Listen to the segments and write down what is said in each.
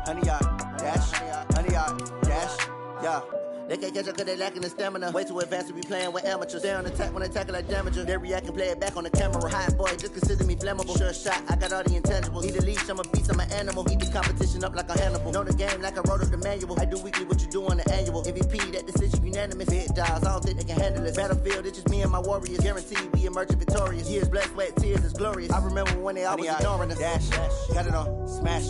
100 yard dash, 100 yard dash, yeah. They can't catch up cause they lacking the stamina. Way too advanced to be playing with amateurs. Stay on attack when they tackle like damager. They react and play it back on the camera. Hot boy, just consider me flammable. Sure shot, I got all the intangibles. Need a leash, I'm a beast, I'm an animal. Eat the competition up like a Hannibal. Know the game like I wrote up the manual. I do weekly what you do on the annual. MVP, that decision unanimous. Big dials, I don't think they can handle it. Battlefield, it's just me and my warriors. Guaranteed we emerging victorious. Years, blood, sweat, tears, it's glorious. I remember when they always ignoring us. Dash, got it on, smash,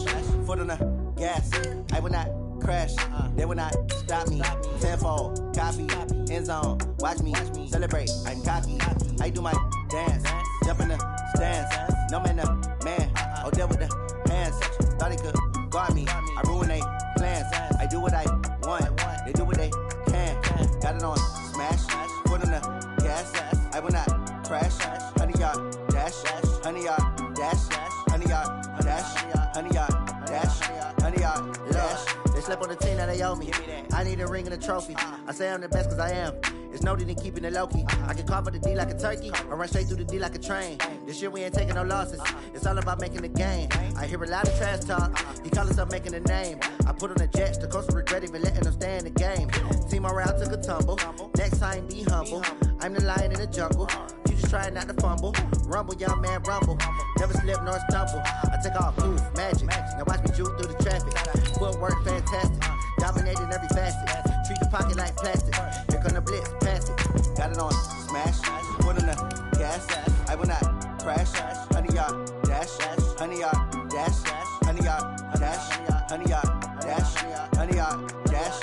foot on the gas. I will not crash, they will not stop me. Tenfold, copy, end zone, watch me celebrate. I'm cocky, I do my dance, jump in the stands. No man, the man, oh, there with the hands. Thought he could guard me, I ruin they plans. I do what I want, they do what they can. Got it on smash, foot on the gas. I will not crash, 100 yard dash, 100 yard dash, 100 yard dash, 100 yard dash, 100 yard dash. They slept on the team that they owe me. I need a ring and a trophy. I say I'm the best cause I am. It's no need in keeping it low-key. I can carve up the D like a turkey or run straight through the D like a train. This year we ain't taking no losses. It's all about making the game. I hear a lot of trash talk. He call himself making a name. I put on the Jets. The coach will regret even letting them stay in the game. Team morale took a tumble. Next time be humble. I'm the lion in the jungle. You just trying not to fumble. Rumble, young man, rumble. Never slip nor stumble. I take off, move, magic. Now watch me juke through the traffic. Footwork fantastic. Dominating every facet. Treat the pocket like plastic. Here come the blitz, pass it. Got it on smash. Foot on the gas. I will not crash. 100 yard dash. 100 yard dash. 100 yard dash. 100 yard dash. 100 yard dash.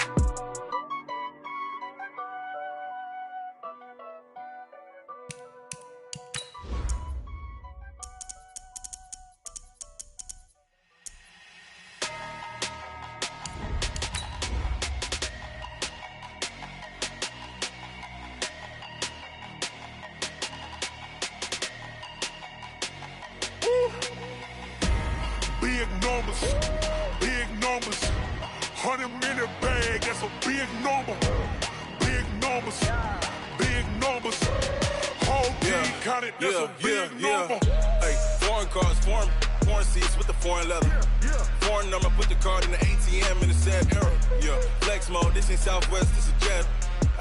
Big numbers, 100-minute bag, that's a big number. Big numbers, whole team counted, that's a big number. Hey, foreign cars, foreign seats with the foreign leather. Foreign number, put the card in the ATM in the sad era. Yeah, flex mode, this ain't Southwest, this a jet.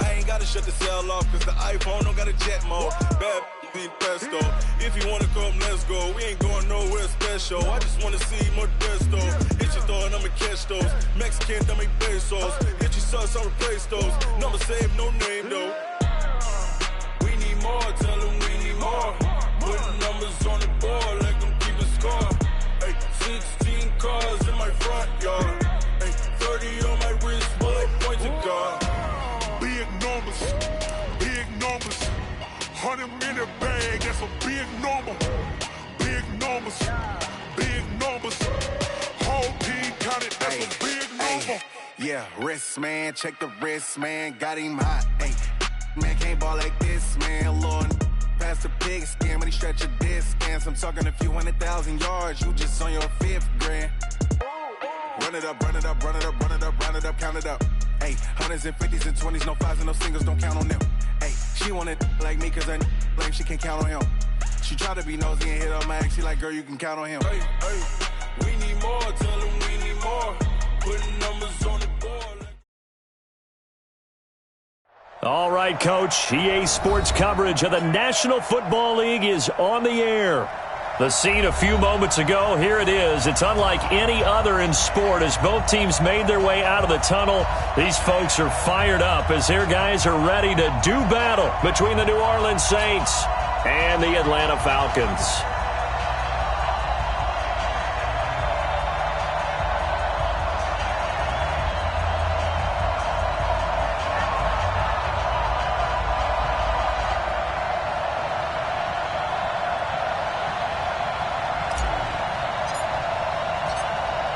I ain't gotta shut the cell off, cause the iPhone don't got a jet mode. Bad be pesto. If you wanna come, let's go. We ain't going nowhere special. I just wanna see Modesto. Hit your thought, I'ma catch those. Mexican, I'ma pesos. Hit your sus, I'll replace those. Number saved, no name though. We need more, tell them we need more. Putting numbers on the board like I'm keeping score. Hey, 16 cars in my front yard. Hey, 30 on my wrist, bullet point to God. Big numbers, 100-minute bag, that's a big number. Big numbers, whole team counted, that's a big number. Yeah, wrist man, check the wrist man, got him hot. Ay, man can't ball like this, man. Lord, past the pig skin when he stretch a distance. I'm talking a few 100,000 yards, you just on your 5th grand. Run it up, count it up. Ay, hundreds and 50s and 20s, no 5s and no singles, don't count on them. Ay, she want it like me, cause her blame, she can't count on him. She try to be nosy and hit on my ex, she like, girl, you can count on him. Hey, we need more, tell them we need more. Putting numbers on the board. All right, Coach, EA Sports coverage of the National Football League is on the air. The scene a few moments ago, here it is. It's unlike any other in sport as both teams made their way out of the tunnel. These folks are fired up as their guys are ready to do battle between the New Orleans Saints and the Atlanta Falcons.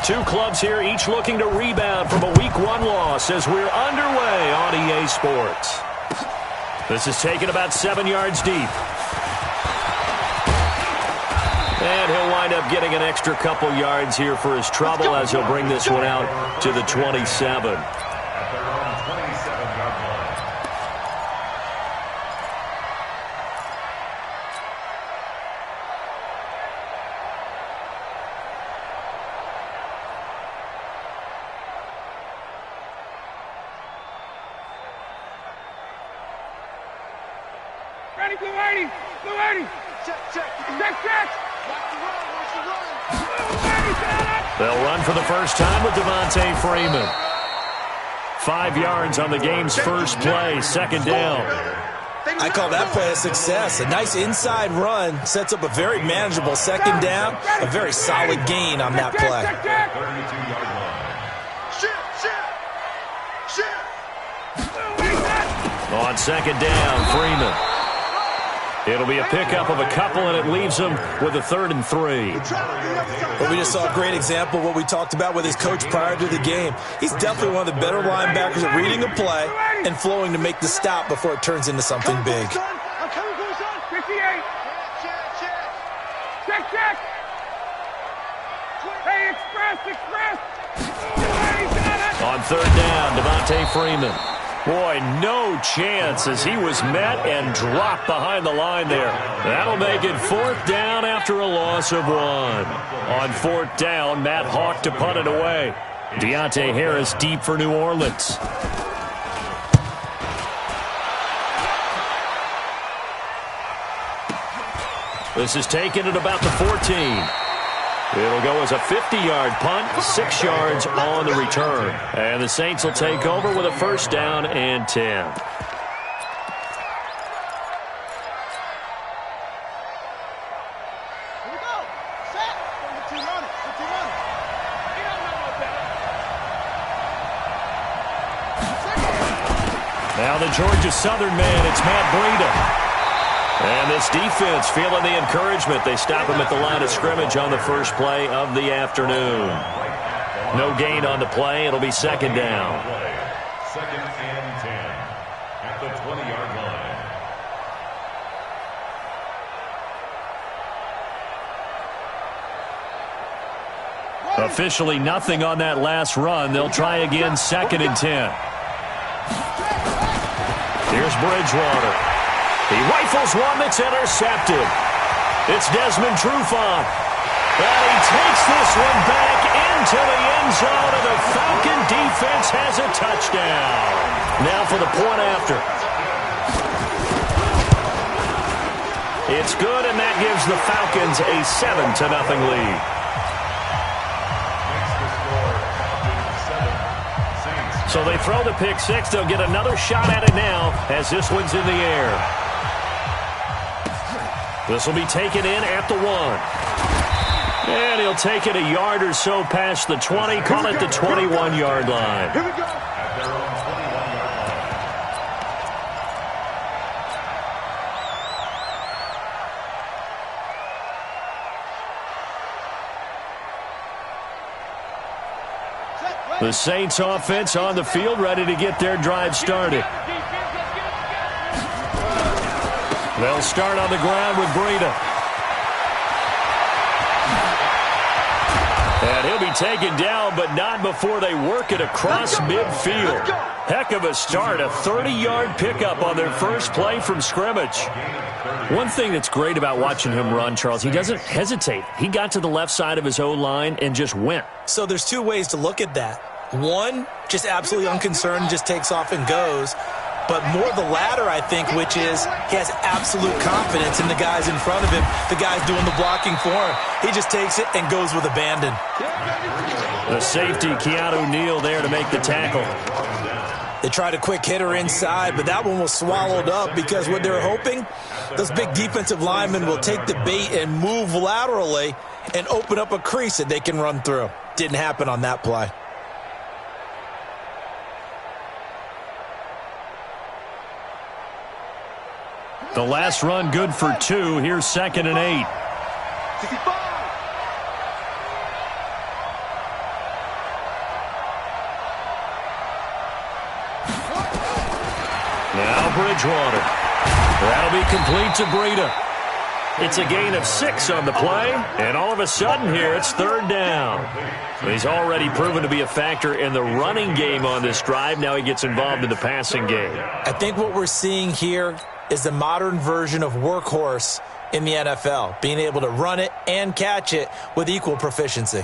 Two clubs here, each looking to rebound from a Week 1 loss as we're underway on EA Sports. This is taken about 7 yards deep. And he'll wind up getting an extra couple yards here for his trouble as he'll bring this one out to the 27. They'll run for the first time with Devontae Freeman. 5 yards on the game's first play, second down. I call that play a success. A nice inside run sets up a very manageable second down, a very solid gain on that play. On second down, Freeman. It'll be a pickup of a couple, and it leaves him with a 3rd and 3. Well, we just saw a great example of what we talked about with his coach prior to the game. He's definitely one of the better linebackers at reading a play and flowing to make the stop before it turns into something big. On 3rd down, Devontae Freeman. Boy, no chance as he was met and dropped behind the line there. That'll make it 4th down after a loss of 1. On 4th down, Matt Hawk to punt it away. Deontay Harris deep for New Orleans. This is taken at about the 14. It'll go as a 50-yard punt, 6 yards on the return. And the Saints will take over with a 1st down and 10. Now the Georgia Southern man, it's Matt Breida. And this defense feeling the encouragement. They stop him at the line of scrimmage on the first play of the afternoon. No gain on the play. It'll be 2nd down. 2nd and 10 at the 20-yard line. Officially nothing on that last run. They'll try again, 2nd and 10. Here's Bridgewater. He rifles one that's intercepted. It's Desmond Trufant. And he takes this one back into the end zone, and the Falcon defense has a touchdown. Now for the point after. It's good, and that gives the Falcons a 7-0 lead. So they throw the pick six. They'll get another shot at it now as this one's in the air. This will be taken in at the 1. And he'll take it a yard or so past the 20. Call it the 21-yard line. Here we go. At their own 21-yard line. The Saints offense on the field, ready to get their drive started. They'll start on the ground with Breida. And he'll be taken down, but not before they work it across midfield. Heck of a start, a 30-yard pickup on their first play from scrimmage. One thing that's great about watching him run, Charles, he doesn't hesitate. He got to the left side of his O-line and just went. So there's 2 ways to look at that. One, just absolutely unconcerned, just takes off and goes. But more the latter, I think, which is he has absolute confidence in the guys in front of him, the guys doing the blocking for him. He just takes it and goes with abandon. The safety, Keanu Neal, there to make the tackle. They tried a quick hitter inside, but that one was swallowed up because what they're hoping, those big defensive linemen will take the bait and move laterally and open up a crease that they can run through. Didn't happen on that play. The last run good for 2. Here's 2nd and 8. Now Bridgewater. That'll be complete to Breida. It's a gain of 6 on the play, and all of a sudden here it's 3rd down. He's already proven to be a factor in the running game on this drive. Now he gets involved in the passing game. I think what we're seeing here is the modern version of workhorse in the NFL, being able to run it and catch it with equal proficiency.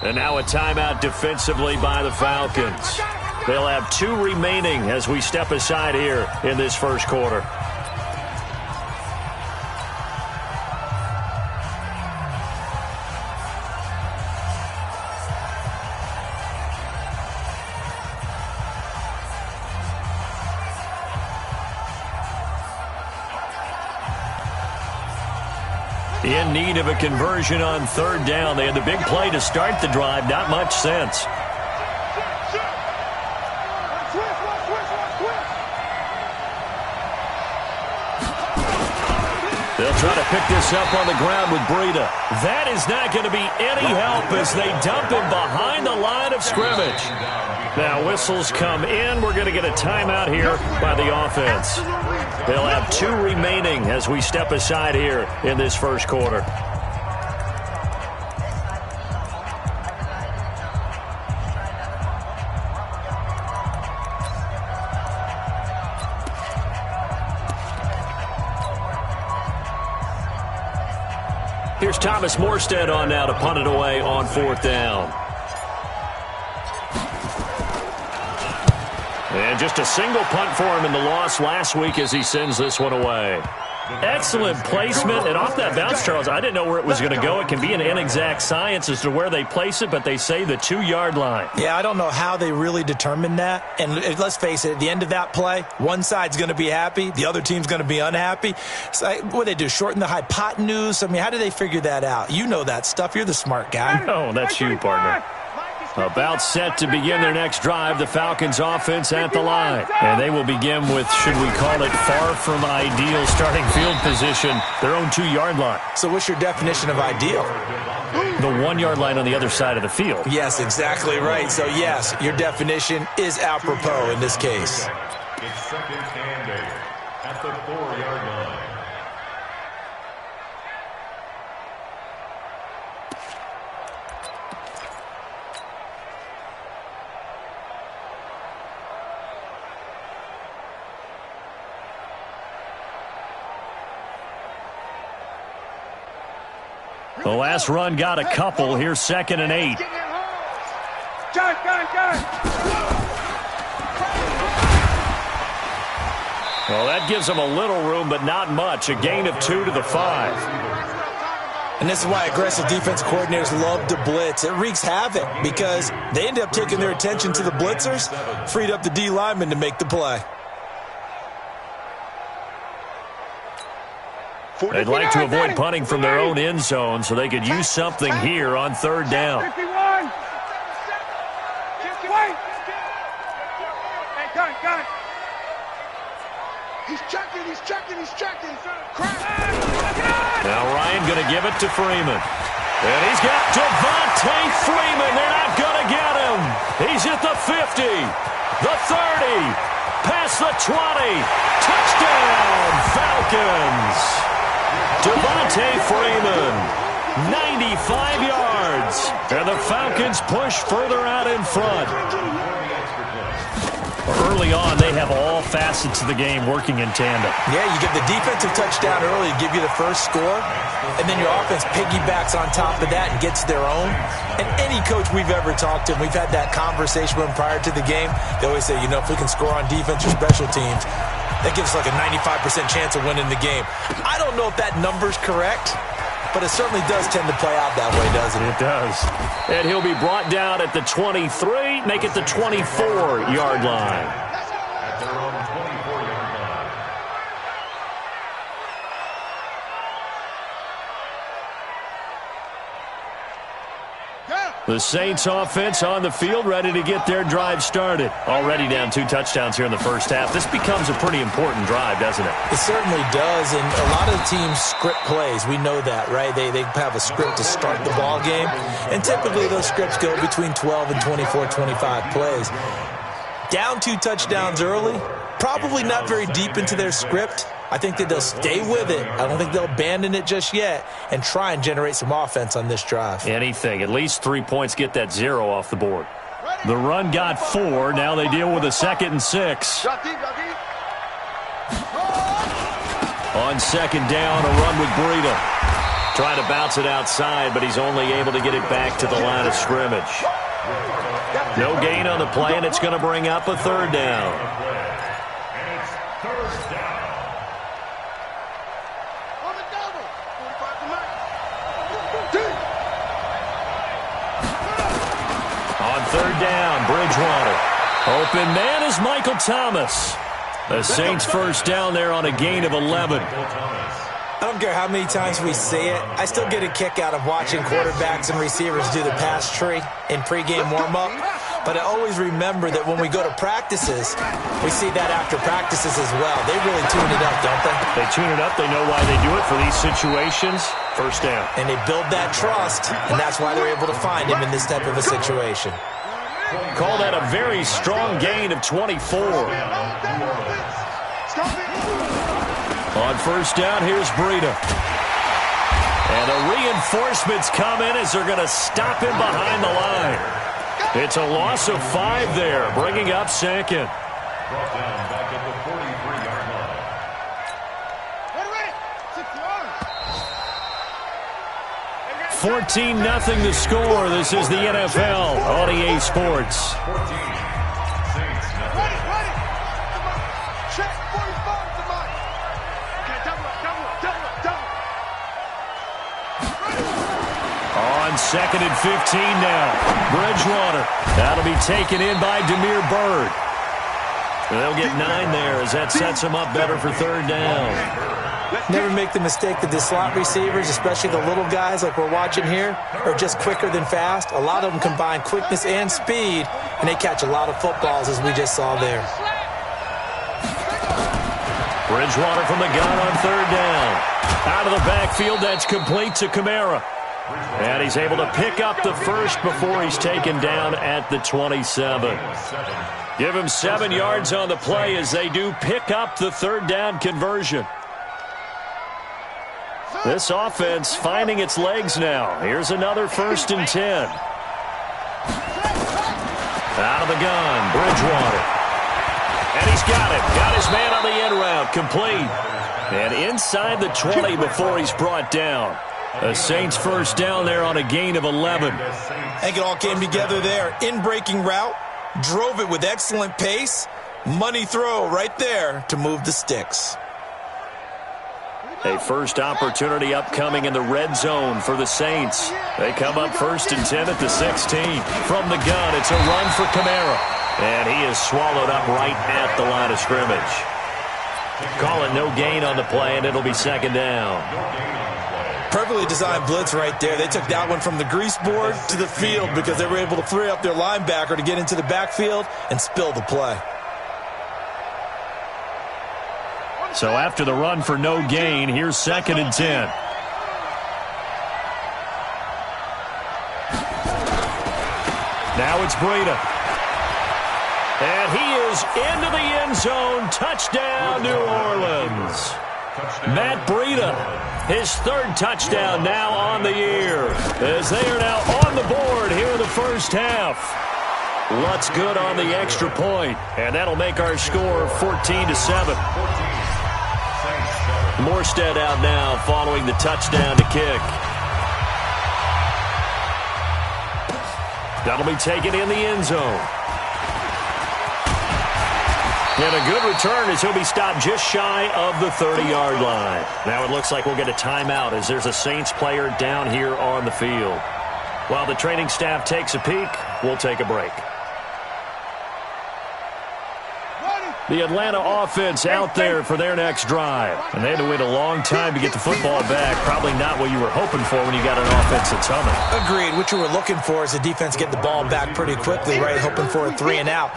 And now a timeout defensively by the Falcons. They'll have 2 remaining as we step aside here in this first quarter. In need of a conversion on third down. They had the big play to start the drive. Not much sense. They'll try to pick this up on the ground with Breida. That is not going to be any help as they dump him behind the line of scrimmage. Now whistles come in. We're going to get a timeout here by the offense. They'll have 2 remaining as we step aside here in this first quarter. Here's Thomas Morstead on now to punt it away on 4th down. And just a single punt for him in the loss last week as he sends this one away. Excellent placement. And off that bounce, Charles, I didn't know where it was going to go. It can be an inexact science as to where they place it, but they say the 2-yard line. Yeah, I don't know how they really determined that. And let's face it, at the end of that play, one side's going to be happy, the other team's going to be unhappy. So, what do they do, shorten the hypotenuse? I mean, how do they figure that out? You know that stuff. You're the smart guy. Oh, that's you, partner. About set to begin their next drive, the Falcons offense at the line. And they will begin with, should we call it, far from ideal starting field position, their own 2-yard line. So what's your definition of ideal? The 1-yard line on the other side of the field. Yes, exactly right. So, yes, your definition is apropos in this case. It's second and 8 at the 4-yard line. The last run got a couple. Here's 2nd and 8. Well, that gives them a little room, but not much. A gain of 2 to the 5. And this is why aggressive defense coordinators love to blitz. It wreaks havoc because they end up taking their attention to the blitzers, freed up the D lineman to make the play. They'd like to avoid punting from their own end zone so they could use something here on 3rd down. He's checking. Now Ryan going to give it to Freeman. And he's got Devontae Freeman. They're not going to get him. He's at the 50, the 30, past the 20. Touchdown, Falcons. Devontae Freeman, 95 yards. And the Falcons push further out in front. Early on, they have all facets of the game working in tandem. Yeah, you get the defensive touchdown early to give you the first score, and then your offense piggybacks on top of that and gets their own. And any coach we've ever talked to, and we've had that conversation with them prior to the game, they always say, you know, if we can score on defense or special teams, that gives us like a 95% chance of winning the game. I don't know if that number's correct, but it certainly does tend to play out that way, doesn't it? It does. And he'll be brought down at the 23, make it the 24-yard line. At their own 24-yard line. The Saints offense on the field, ready to get their drive started. Already down 2 touchdowns here in the first half. This becomes a pretty important drive, doesn't it? It certainly does, and a lot of the teams script plays. We know that, right? They have a script to start the ball game, and typically those scripts go between 12 and 24, 25 plays. Down 2 touchdowns early, probably not very deep into their script. I think that they'll stay with it. I don't think they'll abandon it just yet and try and generate some offense on this drive. Anything. At least 3 points, get that 0 off the board. The run got 4. Now they deal with a 2nd and 6. On 2nd down, a run with Breida. Trying to bounce it outside, but he's only able to get it back to the line of scrimmage. No gain on the play, and it's going to bring up a third down. And it's third down. On third down, Bridgewater. Open man is Michael Thomas. The Saints first down there on a gain of 11. I don't care how many times we see it. I still get a kick out of watching quarterbacks and receivers do the pass tree in pregame warm-up. But I always remember that when we go to practices, we see that after practices as well. They really tune it up, don't they? They tune it up. They know why they do it for these situations. First down. And they build that trust, and that's why they're able to find him in this type of a situation. Call that a very strong gain of 24. On first down, here's Breida. And the reinforcements come in as they're going to stop him behind the line. It's a loss of 5 there, bringing up second. Brought down back at the 43-yard line. 14-0 the score. This is the NFL on EA Sports. 14. Saints nothing. On second and 15 now. Bridgewater. That'll be taken in by Demir Bird. They'll get 9 there as that sets them up better for third down. Never make the mistake that the slot receivers, especially the little guys like we're watching here, are just quicker than fast. A lot of them combine quickness and speed, and they catch a lot of footballs, as we just saw there. Bridgewater from the gun on third down. Out of the backfield, that's complete to Kamara. And he's able to pick up the first before he's taken down at the 27. Give him 7 yards on the play as they do pick up the third down conversion. This offense finding its legs now. Here's another 1st and 10. Out of the gun, Bridgewater. And he's got it. Got his man on the end route. Complete. And inside the 20 before he's brought down. The Saints first down there on a gain of 11. I think it all came together there. In-breaking route. Drove it with excellent pace. Money throw right there to move the sticks. A first opportunity upcoming in the red zone for the Saints. They come up 1st and 10 at the 16. From the gun, it's a run for Kamara. And he is swallowed up right at the line of scrimmage. Call it no gain on the play, and it'll be second down. Perfectly designed blitz right there. They took that one from the grease board to the field because they were able to free up their linebacker to get into the backfield and spill the play. So after the run for no gain, here's 2nd and 10. Now it's Breida. And he is into the end zone. Touchdown, New Orleans. Matt Breida, his 3rd touchdown now on the year, as they are now on the board here in the first half. Lutz good on the extra point, and that'll make our score 14-7. Morstead out now following the touchdown to kick. That'll be taken in the end zone. And a good return as he'll be stopped just shy of the 30-yard line. Now it looks like we'll get a timeout as there's a Saints player down here on the field. While the training staff takes a peek, we'll take a break. The Atlanta offense out there for their next drive. And they had to wait a long time to get the football back. Probably not what you were hoping for when you got an offense that's humming. Agreed. What you were looking for is the defense get the ball back pretty quickly, right? Hoping for a 3 and out.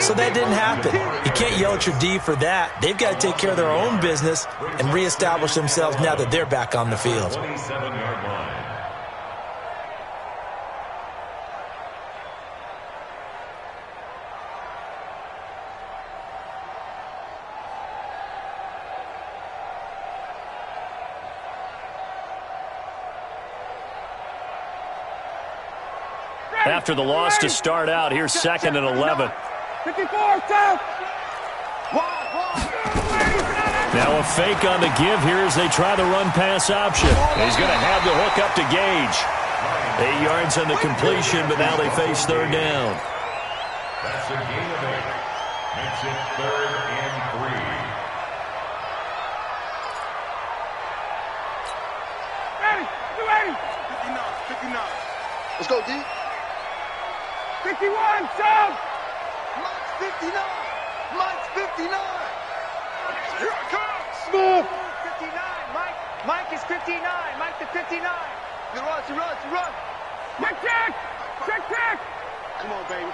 So that didn't happen. You can't yell at your D for that. They've got to take care of their own business and reestablish themselves now that they're back on the field. 27-yard line. After the loss to start out, here's 2nd and 11. 54, 10. Now a fake on the give here as they try the run-pass option. He's going to have the hook up to Gage. 8 yards on the completion, but now they face third down. That's a gain of 8. Makes it 3rd and 3. Ready, you ready? 59. Let's go, D. 51, sub. Mike's 59. Mike's 59. Here it comes. Smooth. 59. Mike is 59. Mike the 59. You run. Check. Come on, baby.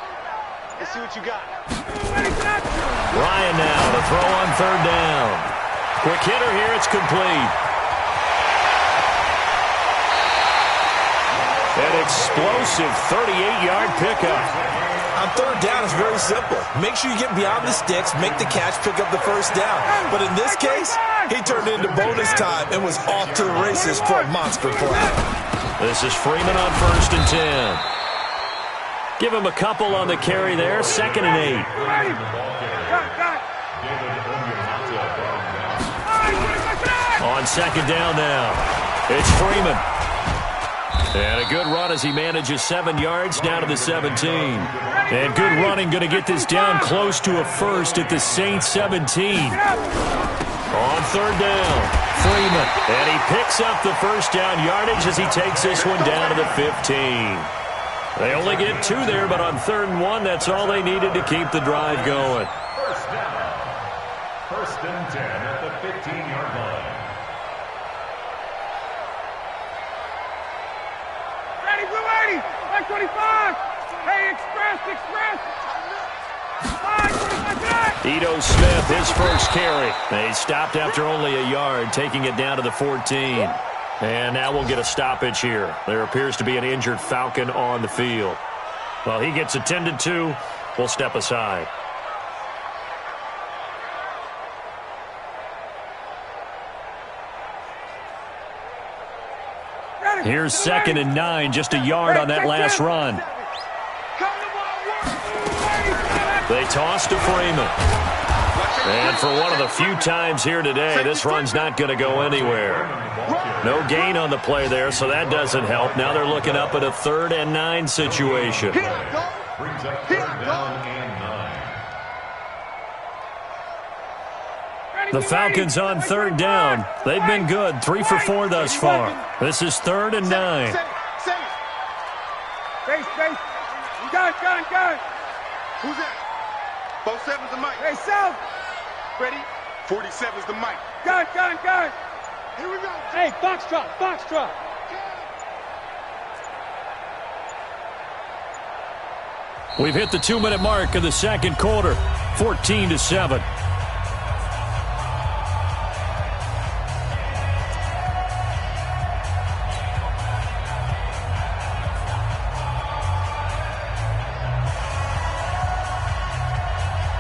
Let's see what you got. Ryan now to throw on third down. Quick hitter here. It's complete. An explosive 38-yard pickup. On third down, it's very simple. Make sure you get beyond the sticks, make the catch, pick up the first down. But in this case, he turned into bonus time and was off to the races for a monster play. This is Freeman on 1st and 10. Give him a couple on the carry there. 2nd and 8. On 2nd down now, it's Freeman. And a good run as he manages 7 yards down to the 17. And good running, going to get this down close to a first at the Saints 17. On third down, Freeman. And he picks up the first down yardage as he takes this one down to the 15. They only get 2 there, but on 3rd and 1, that's all they needed to keep the drive going. First down. 1st and 10 at the 15-yard line. Ready, blue 80. 125. Hey, express. Ito Smith, his first carry. They stopped after only a yard, taking it down to the 14. And now we'll get a stoppage here. There appears to be an injured Falcon on the field. Well, he gets attended to. We'll step aside. Here's 2nd and 9, just a yard on that last run. They toss to Freeman. And for one of the few times here today, this run's not going to go anywhere. No gain on the play there, so that doesn't help. Now they're looking up at a 3rd and 9 situation. Brings up 3rd down and 9. The Falcons on 3rd down. They've been good, 3 for 4 thus far. This is 3rd and 9. Base. Gun. Who's that? 47's the mic. Hey, South. Ready? 47's the mic. Gun. Here we go. Hey, Foxtrot. We've hit the 2-minute mark of the 2nd quarter, 14-7.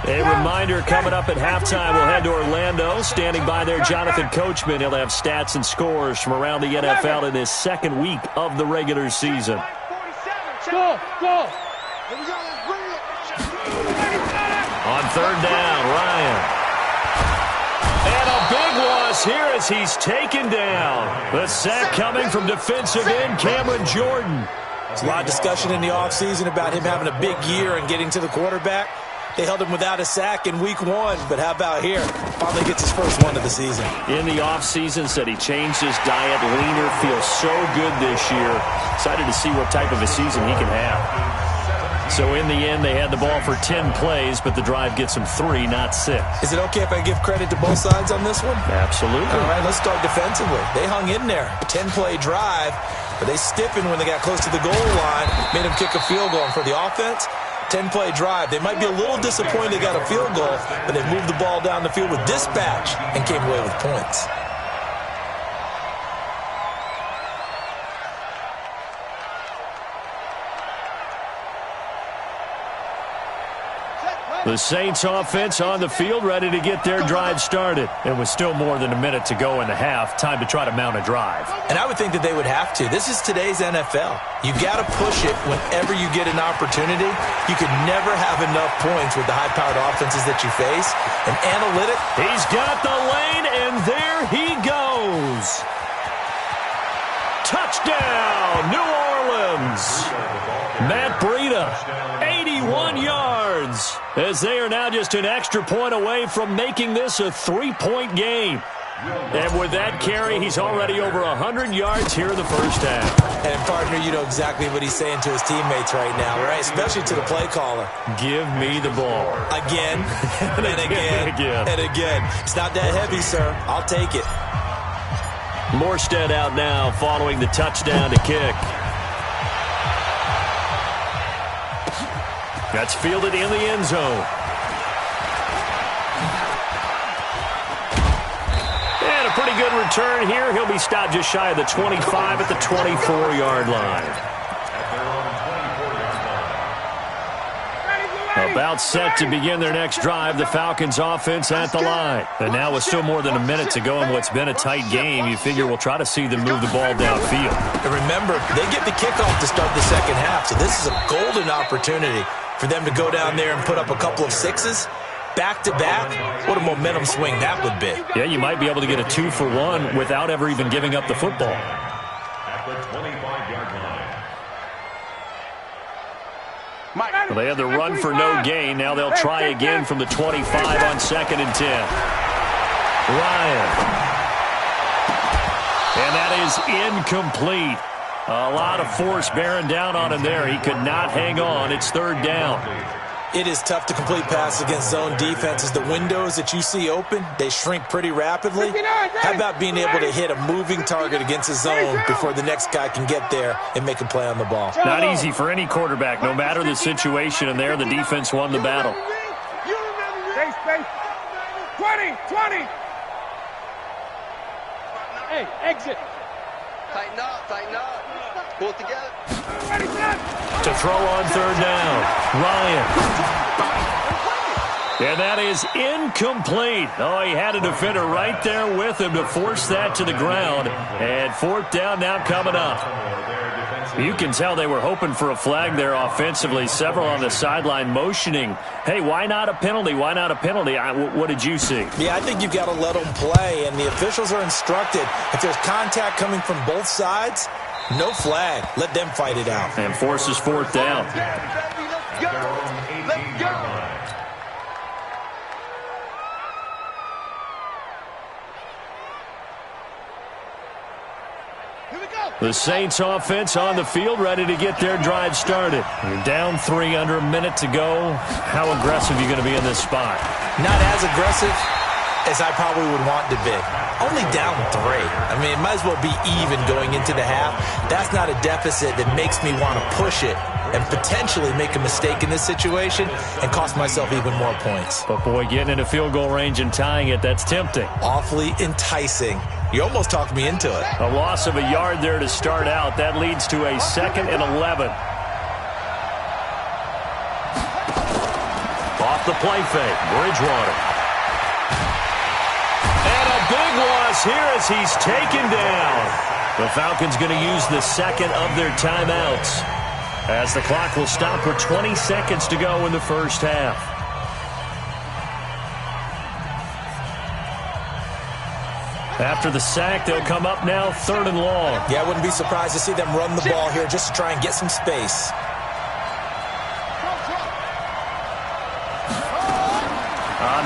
A reminder, coming up at halftime, we'll head to Orlando. Standing by there, Jonathan Coachman. He'll have stats and scores from around the NFL in this 2nd week of the regular season. Go. On 3rd down, Ryan. And a big loss here as he's taken down. The sack coming from defensive end Cameron Jordan. There's a lot of discussion in the offseason about him having a big year and getting to the quarterback. They held him without a sack in week 1, but how about here? Finally gets his first one of the season. In the offseason, said he changed his diet, leaner, feels so good this year. Excited to see what type of a season he can have. So in the end, they had the ball for 10 plays, but the drive gets them 3, not 6. Is it okay if I give credit to both sides on this one? Absolutely. All right, let's start defensively. They hung in there. A 10-play drive, but they stiffened when they got close to the goal line, made them kick a field goal. And for the offense, 10-play drive. They might be a little disappointed they got a field goal, but they moved the ball down the field with dispatch and came away with points. The Saints offense on the field, ready to get their drive started. It was still more than a minute to go in the half. Time to try to mount a drive. And I would think that they would have to. This is today's NFL. You got to push it whenever you get an opportunity. You could never have enough points with the high-powered offenses that you face. And analytic. He's got the lane, and there he goes. Touchdown, New Orleans. Matt Breida, 81 yards, as they are now just an extra point away from making this a 3-point game. And with that carry, he's already over 100 yards here in the first half. And, partner, you know exactly what he's saying to his teammates right now, right? Especially to the play caller. Give me the ball. Again, and again, and again. It's not that heavy, sir. I'll take it. Morstead out now following the touchdown to kick. That's fielded in the end zone. And a pretty good return here. He'll be stopped just shy of the 25 at the 24-yard line. About set to begin their next drive, the Falcons offense at the line. And now with still more than a minute to go in what's been a tight game, you figure we'll try to see them move the ball downfield. And remember, they get the kickoff to start the second half, so this is a golden opportunity for them to go down there and put up a couple of sixes back-to-back. What a momentum swing that would be. Yeah, you might be able to get a 2-for-1 without ever even giving up the football. At the 25-yard line. Well, they had the run for no gain. Now they'll try again from the 25 on 2nd and 10. Ryan. And that is incomplete. A lot of force bearing down on him there. He could not hang on. It's 3rd down. It is tough to complete passes against zone defenses. The windows that you see open, they shrink pretty rapidly. How about being able to hit a moving target against a zone before the next guy can get there and make a play on the ball? Not easy for any quarterback, no matter the situation, and there the defense won the battle. Space. 20. Hey, exit. Tighten up. Pull it together. To throw on 3rd down, Ryan. And that is incomplete. Oh, he had a defender right there with him to force that to the ground. And 4th down now coming up. You can tell they were hoping for a flag there offensively. Several on the sideline motioning, hey, why not a penalty? Why not a penalty? What did you see? Yeah, I think you've got to let them play, and the officials are instructed. If there's contact coming from both sides, no flag. Let them fight it out. And forces 4th down. Let's go. The Saints offense on the field, ready to get their drive started. You're down 3, under a minute to go. How aggressive are you going to be in this spot? Not as aggressive as I probably would want to be. Only down 3. I mean, it might as well be even going into the half. That's not a deficit that makes me want to push it and potentially make a mistake in this situation and cost myself even more points. But, boy, getting into field goal range and tying it, that's tempting. Awfully enticing. You almost talked me into it. A loss of a yard there to start out. That leads to a 2nd and 11. Off the play fake, Bridgewater. And a big loss here as he's taken down. The Falcons going to use the 2nd of their timeouts, as the clock will stop with 20 seconds to go in the first half. After the sack, they'll come up now 3rd and long. Yeah, I wouldn't be surprised to see them run the ball here just to try and get some space.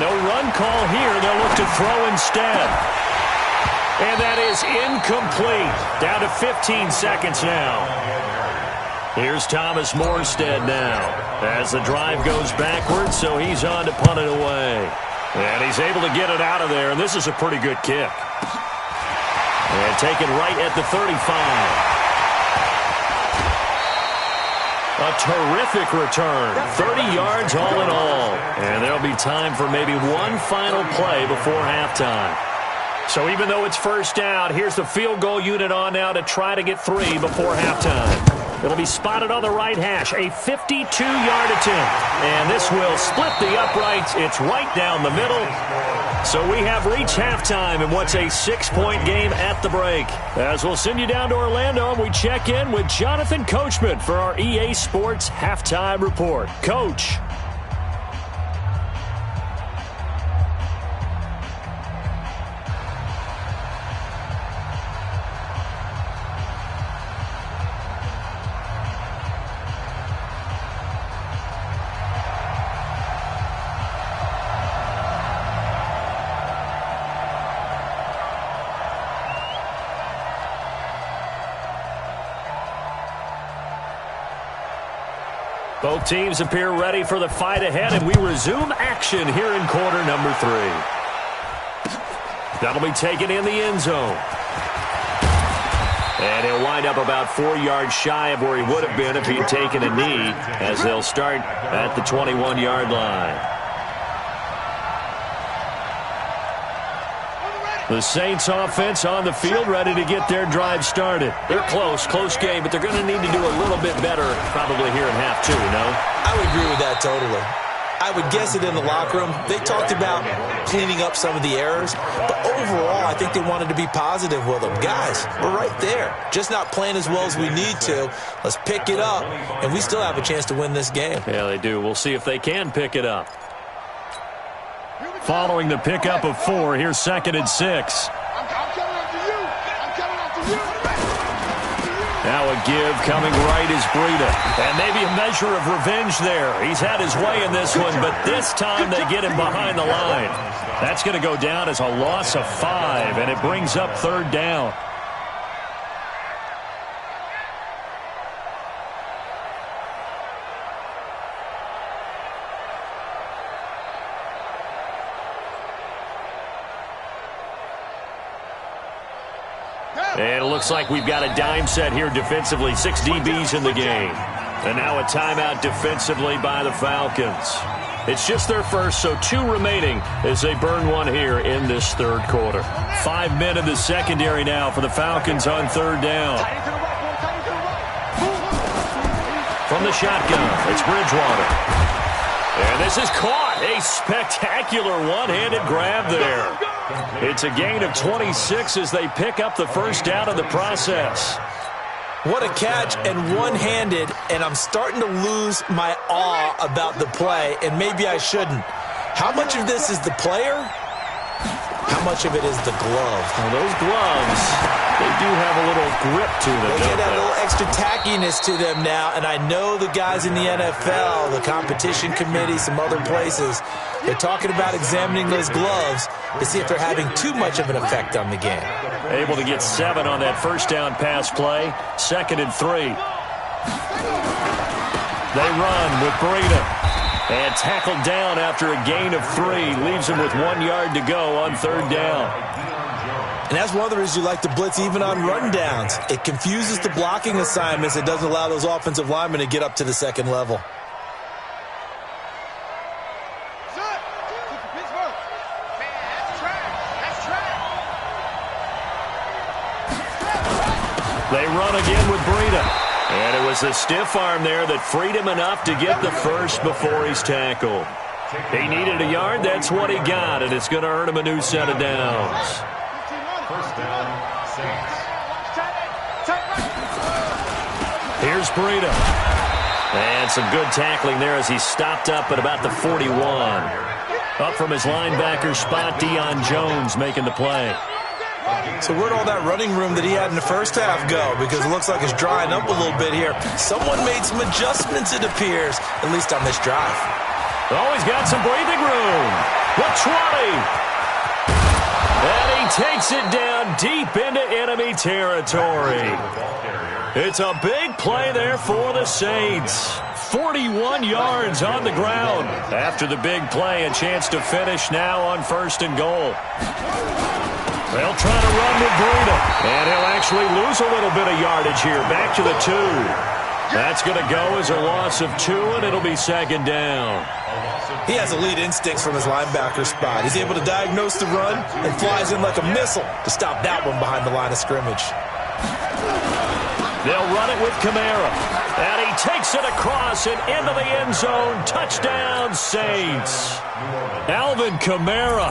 No run call here. They'll look to throw instead. And that is incomplete. Down to 15 seconds now. Here's Thomas Morstead now as the drive goes backwards, so he's on to punt it away. And he's able to get it out of there, and this is a pretty good kick. And taken right at the 35. A terrific return. 30 yards all in all. And there'll be time for maybe one final play before halftime. So even though it's first down, here's the field goal unit on now to try to get 3 before halftime. It'll be spotted on the right hash, a 52-yard attempt. And this will split the uprights. It's right down the middle. So we have reached halftime in what's a 6-point game at the break. As we'll send you down to Orlando, and we check in with Jonathan Coachman for our EA Sports Halftime Report. Coach. Both teams appear ready for the fight ahead, and we resume action here in quarter number 3. That'll be taken in the end zone. And he'll wind up about 4 yards shy of where he would have been if he had taken a knee, as they'll start at the 21-yard line. The Saints offense on the field, ready to get their drive started. They're close game, but they're going to need to do a little bit better probably here in half 2, no? I would agree with that totally. I would guess it in the locker room. They talked about cleaning up some of the errors, but overall, I think they wanted to be positive with them. Guys, we're right there. Just not playing as well as we need to. Let's pick it up, and we still have a chance to win this game. Yeah, they do. We'll see if they can pick it up. Following the pickup of 4, here's 2nd and 6. Now a give coming right is Breida. And maybe a measure of revenge there. He's had his way in this one, but this time they get him behind the line. That's going to go down as a loss of 5, and it brings up 3rd down. And it looks like we've got a dime set here defensively. 6 DBs in the game. And now a timeout defensively by the Falcons. It's just their first, so 2 remaining as they burn 1 here in this 3rd quarter. 5 men in the secondary now for the Falcons on 3rd down. From the shotgun, it's Bridgewater. And this is caught. A spectacular one-handed grab there. It's a gain of 26 as they pick up the first down in the process. What a catch, and one-handed, and I'm starting to lose my awe about the play, and maybe I shouldn't. How much of this is the player? How much of it is the glove? Well, those gloves, they do have a little grip to them. They get a little extra tackiness to them now, and I know the guys in the NFL, the competition committee, some other places, they're talking about examining those gloves to see if they're having too much of an effect on the game. Able to get 7 on that first down pass play. 2nd and 3. They run with Breida. And tackled down after a gain of 3. Leaves him with 1 yard to go on 3rd down. And that's one of the reasons you like to blitz even on rundowns. It confuses the blocking assignments. It doesn't allow those offensive linemen to get up to the 2nd level. They run again with Breida. And it was the stiff arm there that freed him enough to get the first before he's tackled. He needed a yard. That's what he got, and it's going to earn him a new set of downs. First down, Saints. Here's Breida. And some good tackling there as he stopped up at about the 41. Up from his linebacker spot, Deion Jones making the play. So where'd all that running room that he had in the first half go? Because it looks like it's drying up a little bit here. Someone made some adjustments, it appears, at least on this drive. Oh, he's got some breathing room. The 20. And he takes it down deep into enemy territory. It's a big play there for the Saints. 41 yards on the ground. After the big play, a chance to finish now on 1st and goal. They'll try to run with Breida. And he'll actually lose a little bit of yardage here. Back to the 2. That's going to go as a loss of 2, and it'll be second down. He has elite instincts from his linebacker spot. He's able to diagnose the run and flies in like a missile to stop that one behind the line of scrimmage. They'll run it with Kamara. And he takes it across and into the end zone. Touchdown, Saints. Alvin Kamara,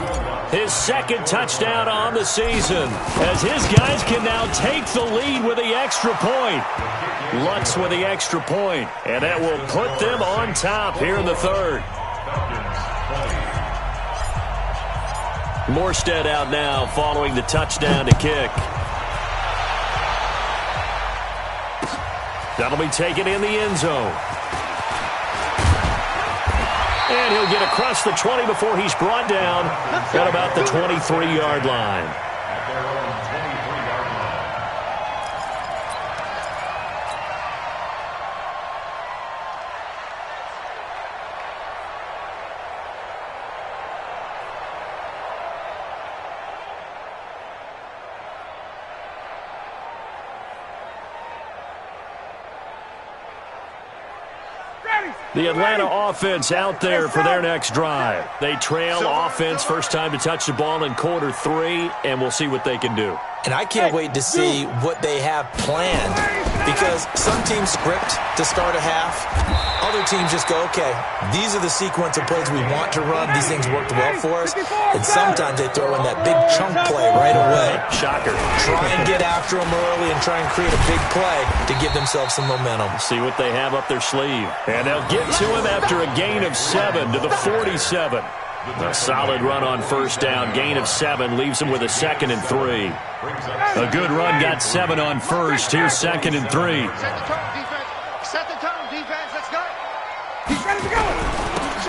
his second touchdown on the season, as his guys can now take the lead with the extra point. Lutz with the extra point, and that will put them on top here in the third. Morstead out now following the touchdown to kick. That'll be taken in the end zone. And he'll get across the 20 before he's brought down at about the 23-yard line. The Atlanta offense out there for their next drive. They trail offense first time to touch the ball in quarter 3, and we'll see what they can do. And I can't wait to see what they have planned, because some teams script to start a half. Other teams just go, okay, these are the sequence of plays we want to run. These things worked well for us. And sometimes they throw in that big chunk play right away. Shocker. Try and get after them early and try and create a big play to give themselves some momentum. See what they have up their sleeve. And they'll get to him after a gain of 7 to the 47. A solid run on first down. Gain of 7 leaves him with a 2nd and 3. A good run got 7 on first. Here's 2nd and 3. Set the tone, defense. Set the tone, defense. Let's go. He's ready to go.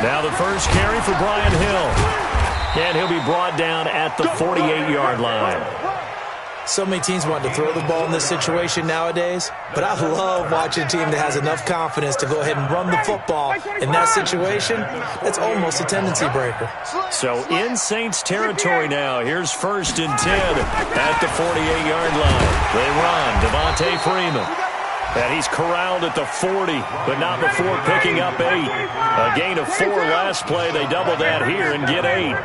Now the first carry for Brian Hill. And he'll be brought down at the 48-yard line. So many teams want to throw the ball in this situation nowadays, but I love watching a team that has enough confidence to go ahead and run the football. In that situation, that's almost a tendency breaker. So in Saints territory now, here's 1st and 10 at the 48-yard line. They run, Devontae Freeman. And he's corralled at the 40, but not before picking up 8. A gain of 4 last play. They double that here and get 8.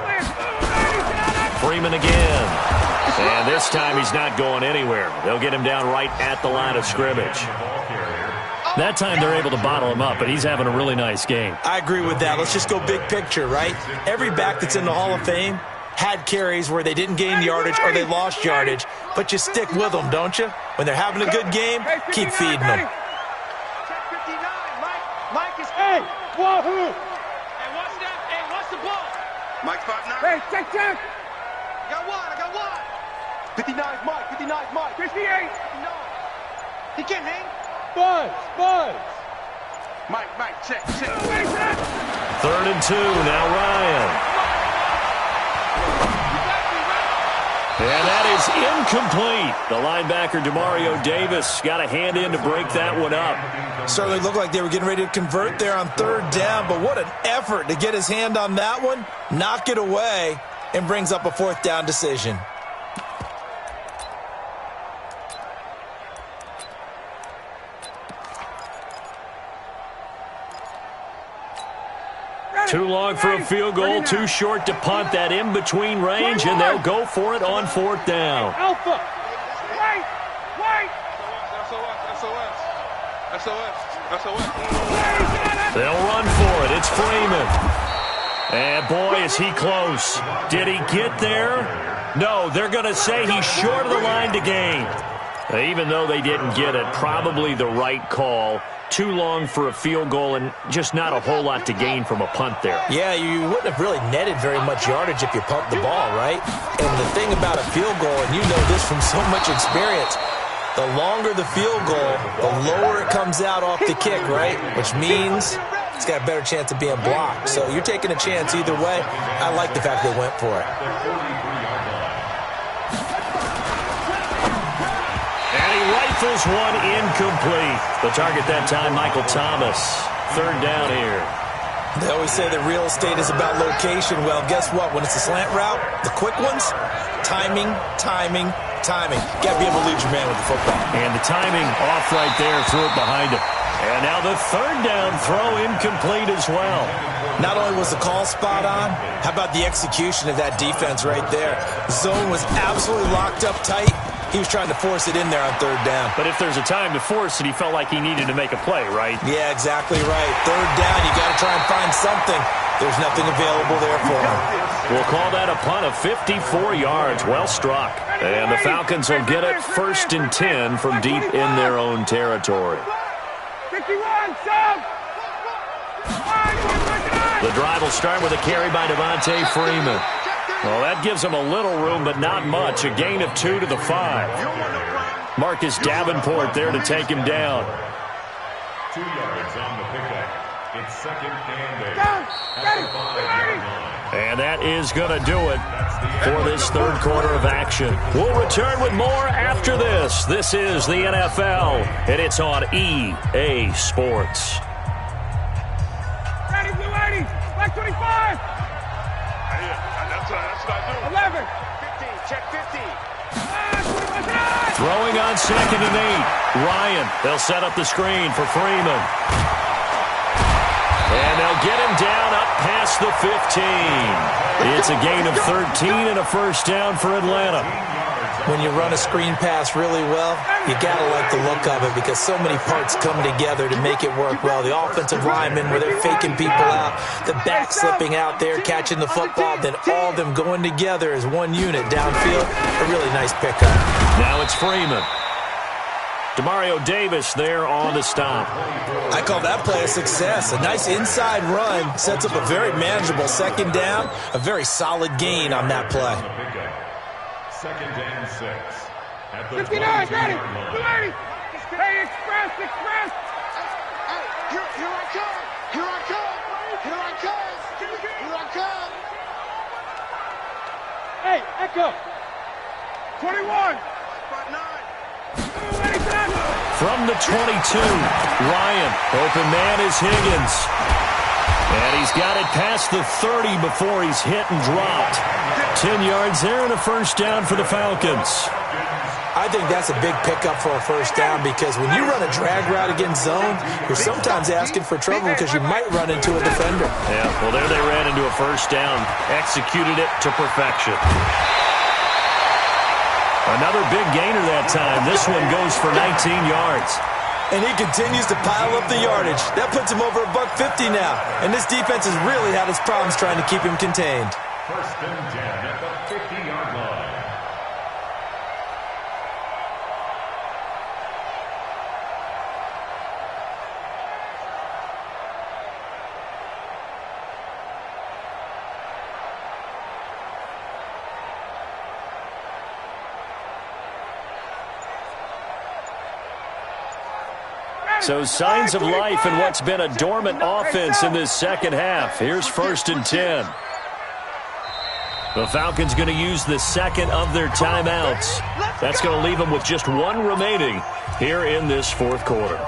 Freeman again. And this time he's not going anywhere. They'll get him down right at the line of scrimmage. That time they're able to bottle him up, but he's having a really nice game. I agree with that. Let's just go big picture, right? Every back that's in the Hall of Fame had carries where they didn't gain yardage or they lost yardage, but you stick with them, don't you? When they're having a good game, keep feeding them. Check 59. Mike is... Hey, wahoo! Hey, what's that? Hey, what's the ball? Mike's 5'9". Hey, check. I got one. 59's Mike, 59's Mike. 58. No. He can't hang. Buzz. Mike, check. 3rd and 2, now Ryan. And that is incomplete. The linebacker, Demario Davis, got a hand in to break that one up. Certainly looked like they were getting ready to convert there on 3rd down, but what an effort to get his hand on that one, knock it away, and brings up a 4th down decision. Too long for a field goal, too short to punt. That in-between range, and they'll go for it on 4th down. Alpha. Wait. SOS. They'll run for it. It's Freeman. And boy, is he close. Did he get there? No, they're going to say he's short of the line to gain. Even though they didn't get it, probably the right call. Too long for a field goal and just not a whole lot to gain from a punt there. Yeah, you wouldn't have really netted very much yardage if you pumped the ball, right? And the thing about a field goal, and you know this from so much experience, the longer the field goal, the lower it comes out off the kick, right? Which means it's got a better chance of being blocked. So you're taking a chance either way. I like the fact they went for it. Rifles one incomplete. The target that time, Michael Thomas. 3rd down here. They always say that real estate is about location. Well, guess what? When it's a slant route, the quick ones, timing. Got to be able to lead your man with the football. And the timing off right there, threw it behind him. And now the third down throw incomplete as well. Not only was the call spot on, how about the execution of that defense right there? Zone was absolutely locked up tight. He was trying to force it in there on third down. But if there's a time to force it, he felt like he needed to make a play, right? Yeah, exactly right. Third down, you got to try and find something. There's nothing available there for him. We'll call that a punt of 54 yards. Well struck. And the Falcons will get it 1st and 10 from deep in their own territory. 51, Sam! The drive will start with a carry by Devontae Freeman. Well, that gives him a little room, but not much. A gain of 2 to the 5. Marcus Davenport there to take him down. 2 yards on the pickup. It's 2nd and 8. At the 5-yard line. And that is going to do it for this third quarter of action. We'll return with more after this. This is the NFL, and it's on EA Sports. Ready, blue 80, black 25. That's what I do. 11, 15, check 15. Throwing on 2nd and 8. Ryan, they'll set up the screen for Freeman. And they'll get him down up past the 15. It's a gain of 13 and a first down for Atlanta. When you run a screen pass really well, you got to like the look of it because so many parts come together to make it work well. The offensive linemen, where they're faking people out, the back slipping out there, catching the football, then all of them going together as one unit downfield. A really nice pickup. Now it's Freeman. Demario Davis there on the stop. I call that play a success. A nice inside run sets up a very manageable 2nd down. A very solid gain on that play. 2nd and 6. At the 59, ready, blue 80. Hey, express. Here I come. Here I come. Here I come. Here I come. Hey, echo. 21. From the 22, Ryan. Open man is Higgins. And he's got it past the 30 before he's hit and dropped. 10 yards there and a first down for the Falcons. I think that's a big pickup for a first down because when you run a drag route against zone, you're sometimes asking for trouble because you might run into a defender. Yeah, well, there they ran into a first down. Executed it to perfection. Another big gainer that time. This one goes for 19 yards. And he continues to pile up the yardage. That puts him over $150 now. And this defense has really had its problems trying to keep him contained. 1st and 10 at the 50-yard line. So signs of life in what's been a dormant offense in this second half. Here's 1st and 10. The Falcons going to use the second of their timeouts. That's going to leave them with just one remaining here in this fourth quarter.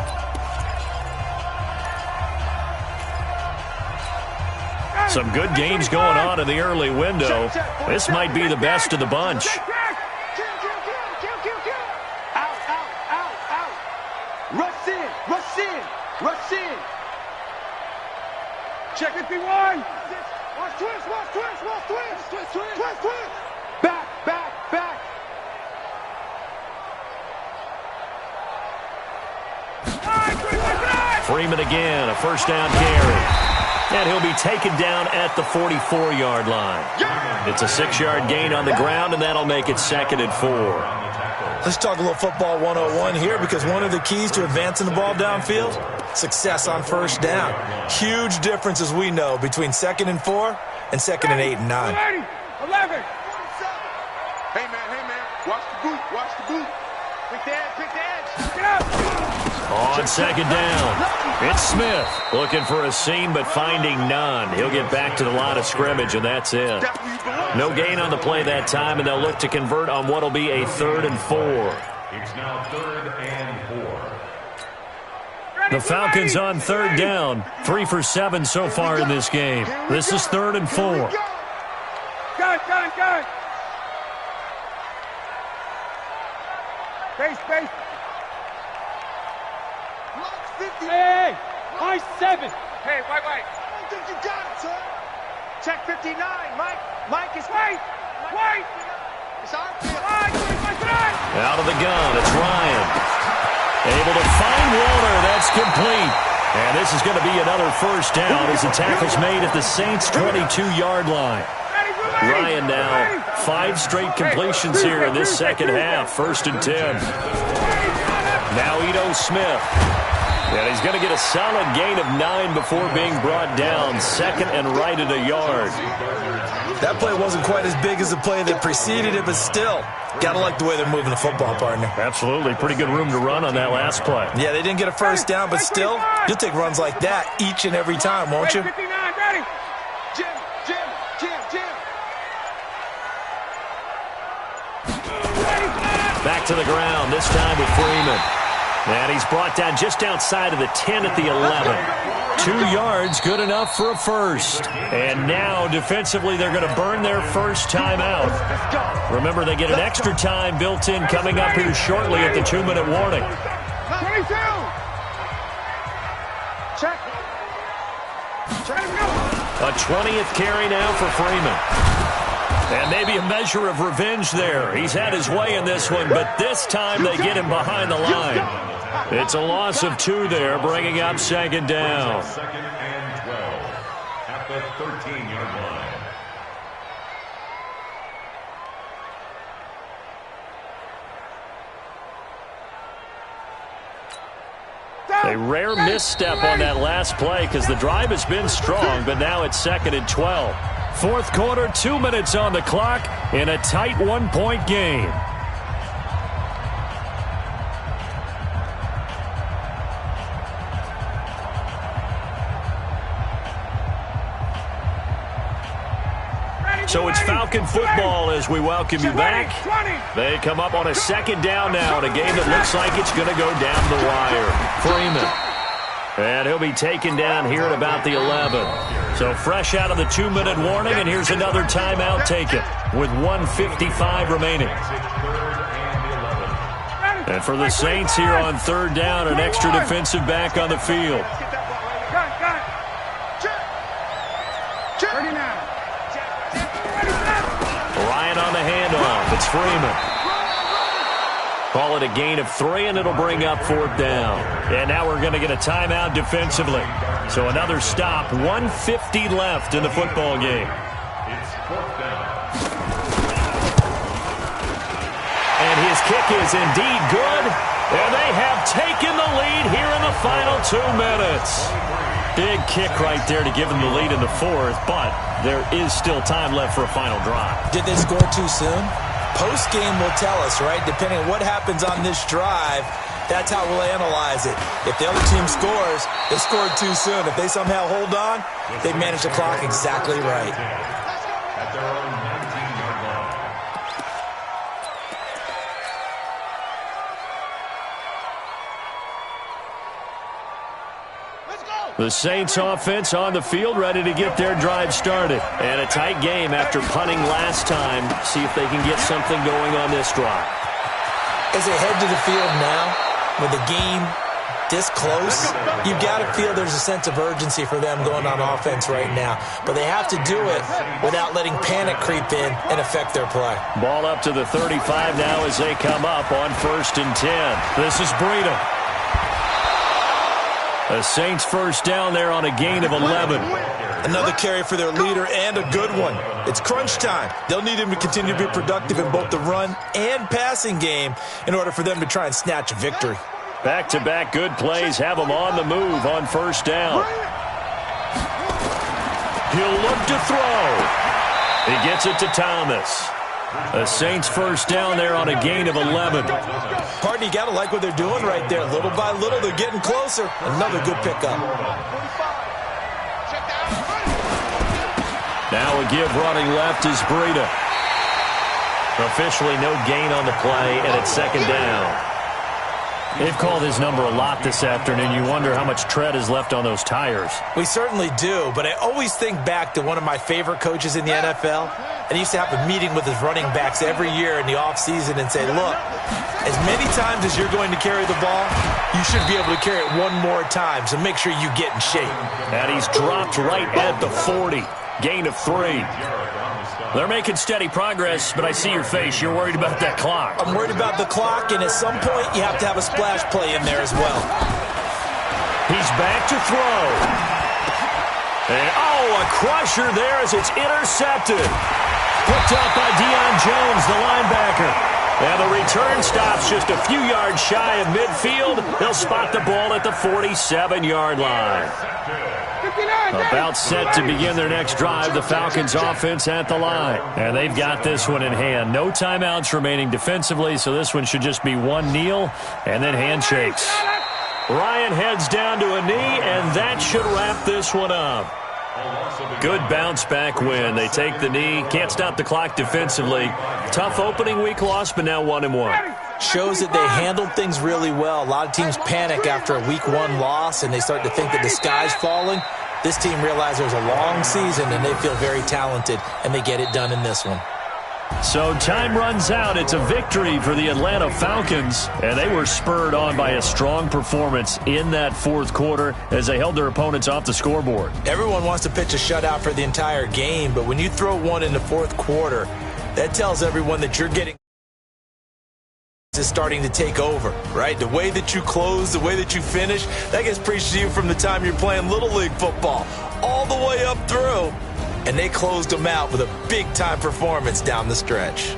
Some good games going on in the early window. This might be the best of the bunch. Rush in. Check 51. Watch twist. Back. Freeman again, a first down carry. And he'll be taken down at the 44-yard line. It's a 6-yard gain on the ground, and that'll make it 2nd and 4. Let's talk a little football 101 here because one of the keys to advancing the ball downfield, success on first down. Huge difference, as we know, between 2nd and 4 and 2nd and 8 and 9. 11. Hey, man. Watch the boot. Pick the edge. Get up. On 2nd down, it's Smith looking for a seam but finding none. He'll get back to the line of scrimmage, and that's it. No gain on the play that time, and they'll look to convert on what will be a 3rd and 4. It's now 3rd and 4. The Falcons on 3rd down, 3 for 7 so far in this game. This is 3rd and 4. Gun. Base. Hey, my 7. Hey, wait. I don't think you got it, sir. Check 59, Mike. Mike is Wait. It's our field. Out of the gun, it's Ryan. Able to find Warner. That's complete. And this is going to be another first down as the tackle's made at the Saints' 22-yard line. Ryan now 5 straight completions here in this second half. 1st and 10. Now Ito Smith. And he's going to get a solid gain of 9 before being brought down. 2nd and right at a yard. That play wasn't quite as big as the play that preceded it, but still, got to like the way they're moving the football, partner. Absolutely. Pretty good room to run on that last play. Yeah, they didn't get a first down, but still, you'll take runs like that each and every time, won't you? 59, ready. Jim. Back to the ground, this time with Freeman. And he's brought down just outside of the 10 at the 11. 2 yards, good enough for a first. And now, defensively, they're going to burn their first time out. Remember, they get an extra time built in coming up here shortly at the 2-minute warning. 22. Check. A 20th carry now for Freeman. And maybe a measure of revenge there. He's had his way in this one, but this time they get him behind the line. It's a loss of 2 there, bringing up 2nd down. 2nd and 12 at the 13-yard line. A rare misstep on that last play because the drive has been strong, but now it's 2nd and 12. 4th quarter, 2 minutes on the clock in a tight 1-point game. So it's Falcon football as we welcome you back. They come up on a 2nd down now in a game that looks like it's going to go down the wire. Freeman. And he'll be taken down here at about the 11. So fresh out of the 2-minute warning, and here's another timeout taken with 1:55 remaining. And for the Saints here on 3rd down, an extra defensive back on the field. Ryan on the handoff. It's Freeman. Call it a gain of 3, and it'll bring up 4th down. And now we're going to get a timeout defensively. So another stop. 1:50 left in the football game. It's 4th down. And his kick is indeed good. And they have taken the lead here in the final 2 minutes. Big kick right there to give them the lead in the 4th, but there is still time left for a final drive. Did they score too soon? Post-game will tell us, right? Depending on what happens on this drive, that's how we'll analyze it. If the other team scores, they scored too soon. If they somehow hold on, they manage the clock exactly right. At their own 19-yard line. The Saints offense on the field, ready to get their drive started. And a tight game after punting last time. See if they can get something going on this drive. As they head to the field now, with the game this close, you've got to feel there's a sense of urgency for them going on offense right now. But they have to do it without letting panic creep in and affect their play. Ball up to the 35 now as they come up on 1st and 10. This is Breida. The Saints first down there on a gain of 11. Another carry for their leader and a good one. It's crunch time. They'll need him to continue to be productive in both the run and passing game in order for them to try and snatch a victory. Back-to-back good plays have him on the move on 1st down. He'll look to throw. He gets it to Thomas. The Saints first down there on a gain of 11. Partner, you got to like what they're doing right there. Little by little, they're getting closer. Another good pickup. Now a give running left is Breida. Officially no gain on the play, and it's 2nd down. They've called his number a lot this afternoon. You wonder how much tread is left on those tires. We certainly do, but I always think back to one of my favorite coaches in the NFL, and he used to have a meeting with his running backs every year in the offseason and say, look, as many times as you're going to carry the ball, you should be able to carry it one more time, so make sure you get in shape. And he's dropped right at the 40. Gain of 3. They're making steady progress, but I see your face. You're worried about that clock. I'm worried about the clock, and at some point, you have to have a splash play in there as well. He's back to throw. And, a crusher there as it's intercepted. Picked up by Deion Jones, the linebacker. And the return stops just a few yards shy of midfield. They'll spot the ball at the 47-yard line. About set to begin their next drive, the Falcons offense at the line. And they've got this one in hand. No timeouts remaining defensively, so this one should just be one kneel and then handshakes. Ryan heads down to a knee, and that should wrap this one up. Good bounce-back win. They take the knee. Can't stop the clock defensively. Tough opening week loss, but now 1-1. Shows that they handled things really well. A lot of teams panic after a week 1 loss, and they start to think that the sky's falling. This team realizes there's a long season, and they feel very talented, and they get it done in this one. So time runs out. It's a victory for the Atlanta Falcons, and they were spurred on by a strong performance in that fourth quarter as they held their opponents off the scoreboard. Everyone wants to pitch a shutout for the entire game, but when you throw one in the fourth quarter, that tells everyone that you're getting is starting to take over, right? The way that you close, the way that you finish, that gets preached to you from the time you're playing Little League football all the way up through. And they closed them out with a big-time performance down the stretch.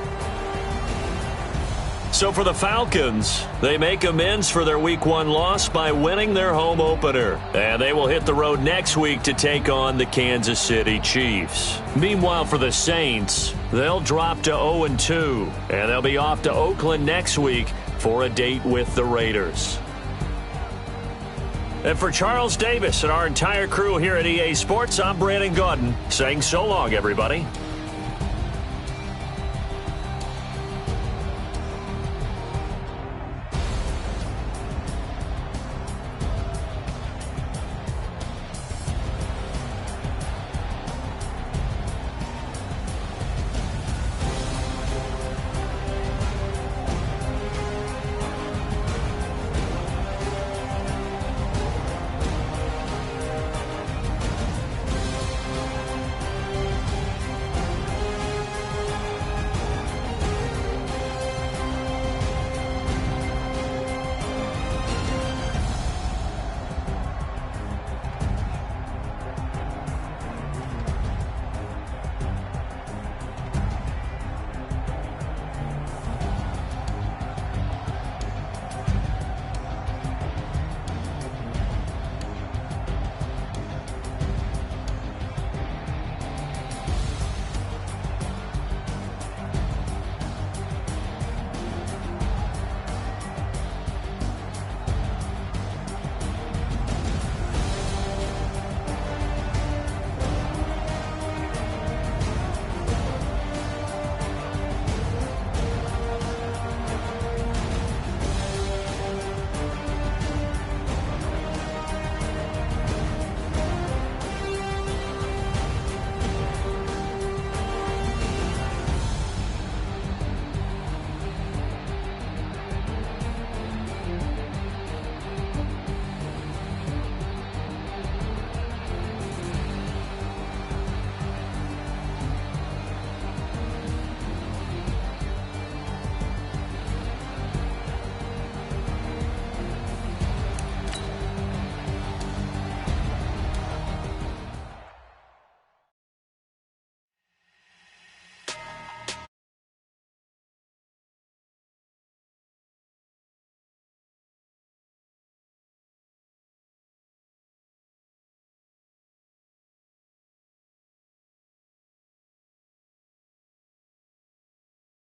So for the Falcons, they make amends for their Week 1 loss by winning their home opener. And they will hit the road next week to take on the Kansas City Chiefs. Meanwhile, for the Saints, they'll drop to 0-2. And they'll be off to Oakland next week for a date with the Raiders. And for Charles Davis and our entire crew here at EA Sports, I'm Brandon Gaudin saying so long, everybody.